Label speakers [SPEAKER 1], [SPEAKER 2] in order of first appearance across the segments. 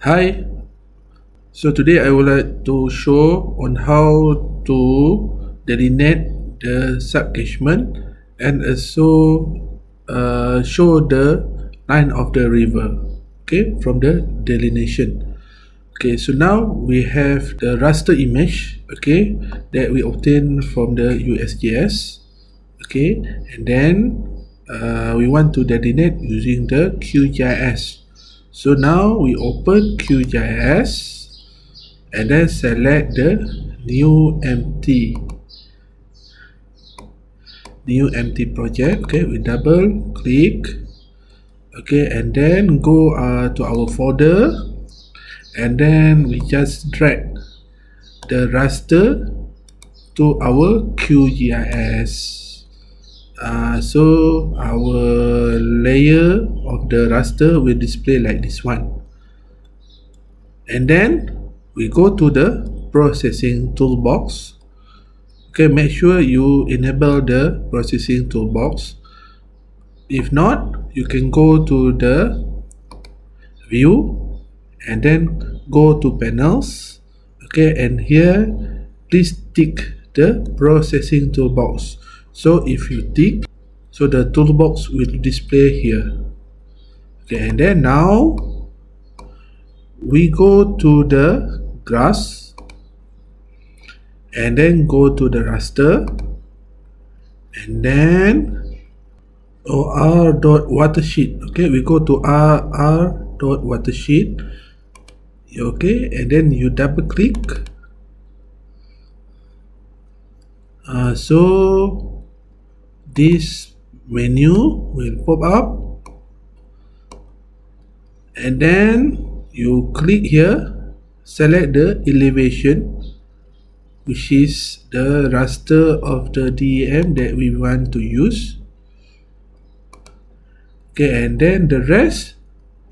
[SPEAKER 1] Hi, so today I would like to show on how to delineate the subcatchment and also show the line of the river, okay, from the delineation. Okay, so now we have the raster image, okay, that we obtained from the USGS, okay, and then we want to delineate using the QGIS. So now we open QGIS and then select the new empty project. Okay, we double click, okay, and then go to our folder, and then we just drag the raster to our QGIS. So our layer of the raster will display like this one, and then we go to the processing toolbox. Okay, make sure you enable the processing toolbox. If not, you can go to the view and then go to panels. Okay, and here please tick the processing toolbox. So if you tick, so the toolbox will display here. Okay, and then now we go to the grass and then go to the raster, and then r.watersheet. Okay, we go to r.watersheet. Okay, and then you double click. So this menu will pop up, and then you click here, select the elevation, which is the raster of the DEM that we want to use. Okay, and then the rest,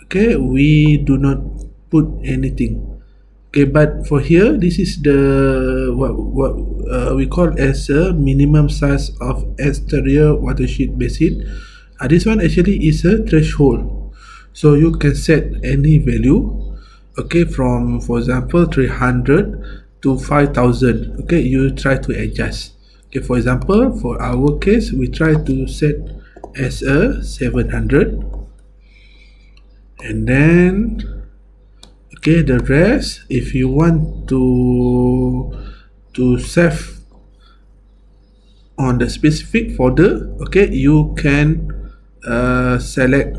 [SPEAKER 1] okay, we do not put anything. Okay, but for here, this is the what we call as a minimum size of exterior watershed basin. This one actually is a threshold, so you can set any value, okay, from, for example, 300 to 5,000. Okay, you try to adjust. Okay, for example, for our case, we try to set as a 700, and then okay, the rest, if you want to save on the specific folder, okay, you can select.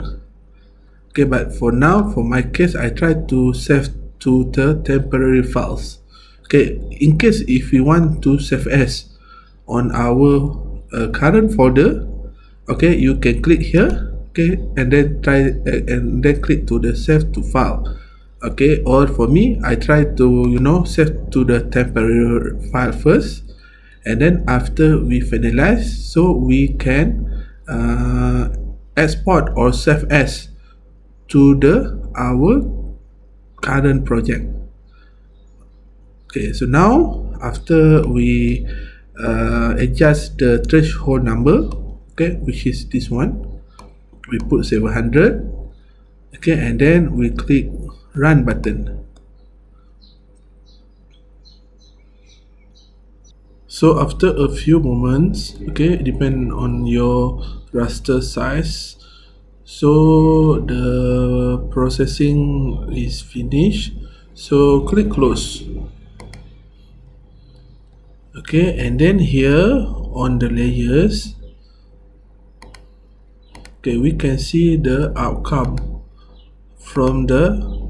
[SPEAKER 1] Okay, but for now, for my case, I try to save to the temporary files. Okay, in case if we want to save as on our current folder, okay, you can click here, okay, and then click to the save to file. Okay, or for me, I try to save to the temporary file first, and then after we finalize, so we can export or save as to our current project. Okay, so now after we adjust the threshold number, okay, which is this one, we put 700, okay, and then we click run button. So after a few moments, okay, depend on your raster size, so the processing is finished, so click close. Okay, and then here on the layers, okay, we can see the outcome from the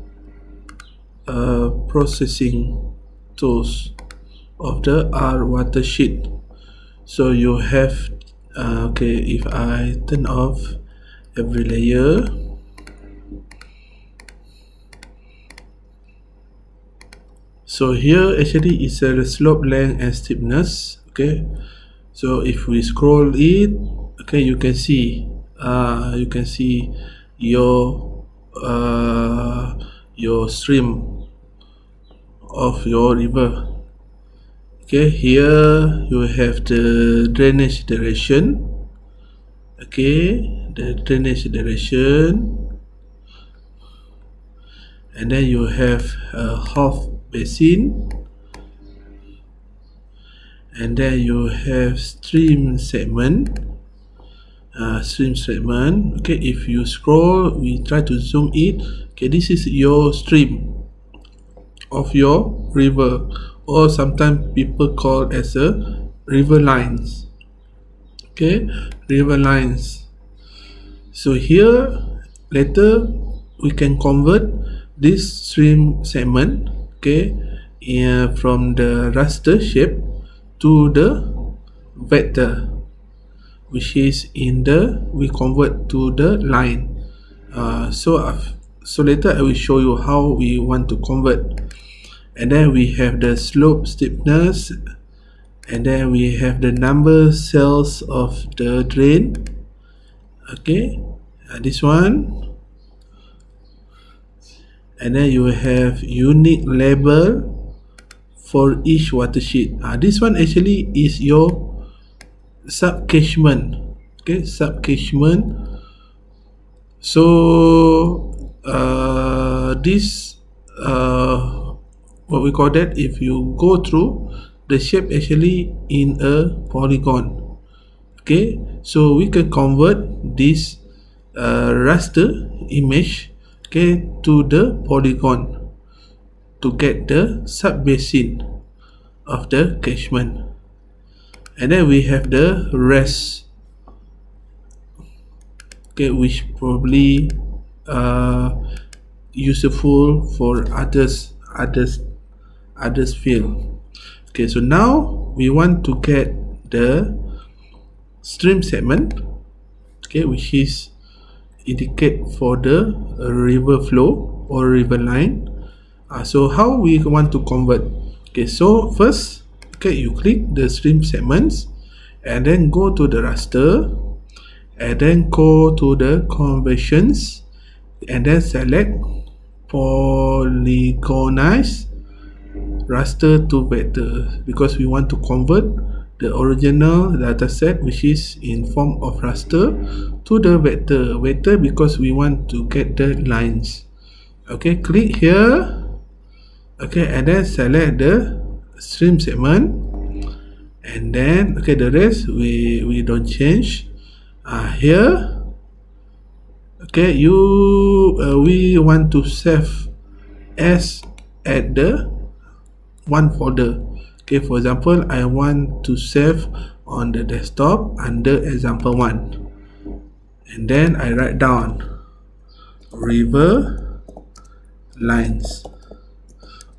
[SPEAKER 1] processing tools of the R watershed. So you have okay, if I turn off every layer, so here actually is a slope, length and steepness. Okay, so if we scroll it, okay, you can see your stream of your river. Okay, here you have the drainage direction. Okay, the drainage direction, and then you have a half basin, and then you have stream segment. Okay, if you scroll, we try to zoom it. Okay, this is your stream of your river, or sometimes people call as a river lines. Okay, river lines. So here later we can convert this stream segment, okay, from the raster shape to the vector, which is in the, we convert to the line. So later I will show you how we want to convert. And then we have the slope steepness, and then we have the number cells of the drain. Okay, this one, and then you have unique label for each watershed. This one actually is your subcatchment. Okay, subcatchment. So this what we call that, if you go through the shape actually in a polygon. Okay, so we can convert this raster image, okay, to the polygon to get the sub-basin of the catchment. And then we have the rest, okay, which probably useful for others field. Okay, so now we want to get the stream segment, okay, which is indicate for the river flow or river line. So how we want to convert? Okay, so first, okay, you click the stream segments, and then go to the raster, and then go to the conversions, and then select polygonize raster to vector, because we want to convert the original dataset, which is in form of raster, to the vector because we want to get the lines. Okay, click here, okay, and then select the stream segment, and then okay, the rest we don't change. Here, okay, we want to save as at the one folder. Okay, for example, I want to save on the desktop under example 1, and then I write down river lines,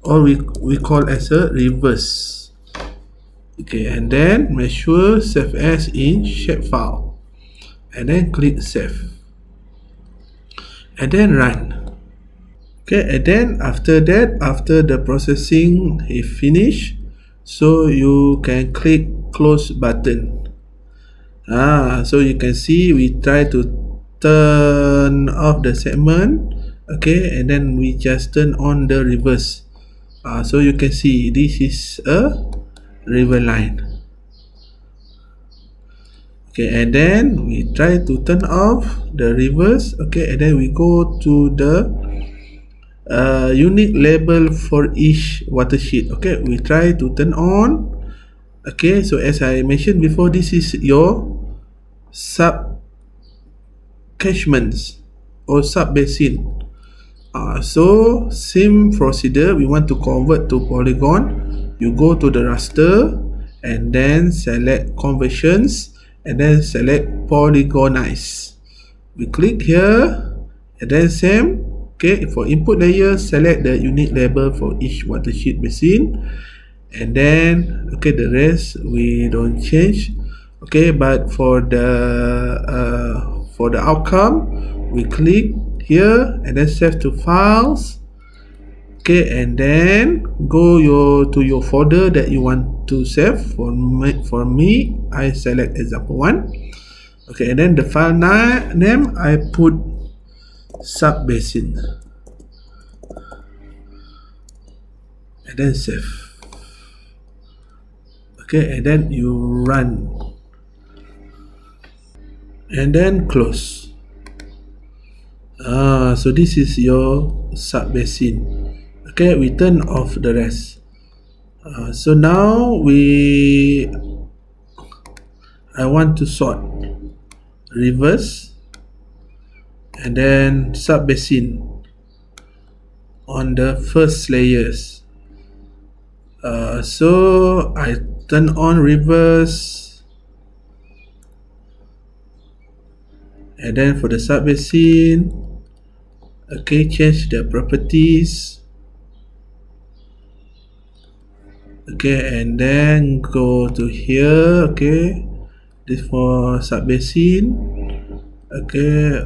[SPEAKER 1] or we call as a reverse. Okay, and then make sure save as in shapefile, and then click save, and then run. Okay, and then after that, after the processing is finished, so you can click close button. So you can see we try to turn off the segment, okay, and then we just turn on the reverse. So you can see this is a river line. Okay, and then we try to turn off the reverse. Okay, and then we go to the unique label for each watershed. Okay, we try to turn on. Okay, so as I mentioned before, this is your sub catchments or sub basin. So same procedure, we want to convert to polygon. You go to the raster, and then select conversions, and then select polygonize. We click here, and then same. Okay, for input layer, select the unique label for each watershed basin, and then okay, the rest we don't change. Okay, but for the outcome, we click here and then save to files. Okay, and then go to your folder that you want to save. For me, I select example 1. Okay, and then the file name I put sub-basin, and then save. Okay, and then you run, and then close. So this is your sub-basin. Okay, we turn off the rest. So now I want to sort reverse and then sub-basin on the first layers. So I turn on reverse, and then for the sub-basin, okay, change the properties. Okay, and then go to here. Okay, this for sub-basin. Okay,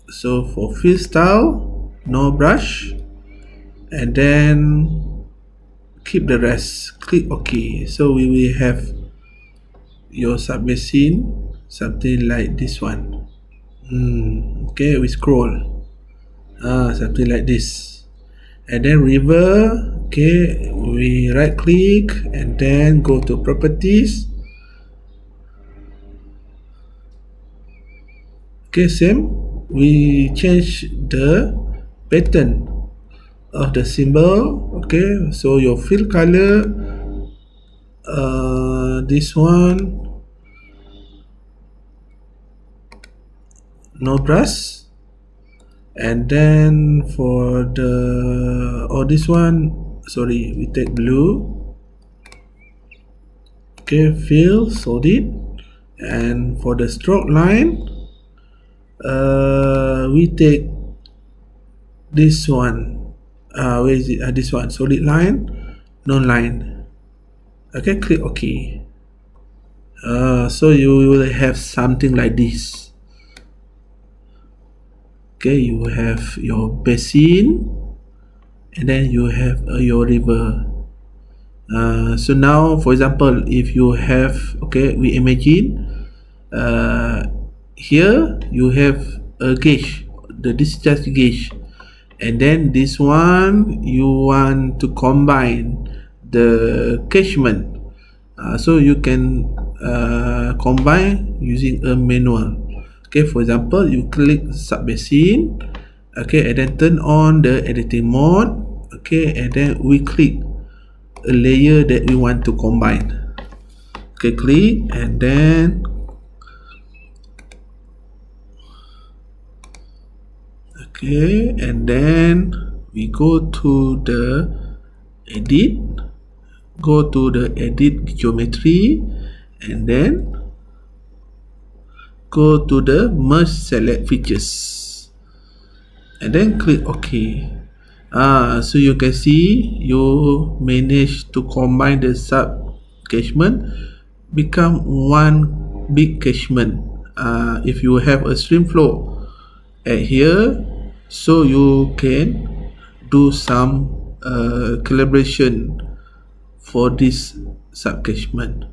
[SPEAKER 1] so for fill style, no brush, and then keep the rest, click OK. So we will have your sub-basin something like this one. Okay, we scroll something like this, and then river. Okay, we right click and then go to properties. Okay, same, we change the pattern of the symbol. Okay, so your fill color, this one, no brush, and then for the this one, sorry, we take blue. Okay, fill solid, and for the stroke line, we take this one. Where is it? This one, solid line, non line. Okay, click OK. So you will have something like this. Okay, you have your basin, and then you have your river. So now, for example, if you have, okay, we imagine here you have a gauge, the discharge gauge, and then this one you want to combine the catchment. So you can combine using a manual. Okay, for example, you click sub-basin, okay, and then turn on the editing mode. Okay, and then we click a layer that we want to combine. Okay, click, and then okay, and then we go to the edit, go to the edit geometry, and then go to the merge select features, and then click OK. So you can see you managed to combine the sub catchment become one big catchment. If you have a stream flow at here, so you can do some calibration for this sub catchment.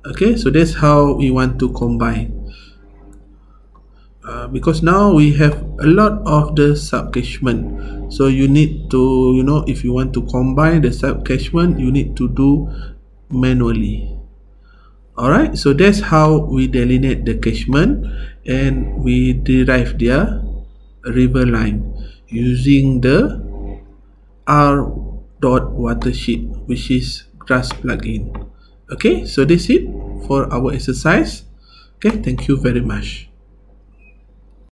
[SPEAKER 1] Okay, so that's how we want to combine. Because now we have a lot of the sub catchment, so you need to, you know, if you want to combine the sub catchment, you need to do manually. Alright, so that's how we delineate the catchment and we derive their river line using the R.watersheet, which is grass plugin. Okay, so that's it for our exercise. Okay, thank you very much.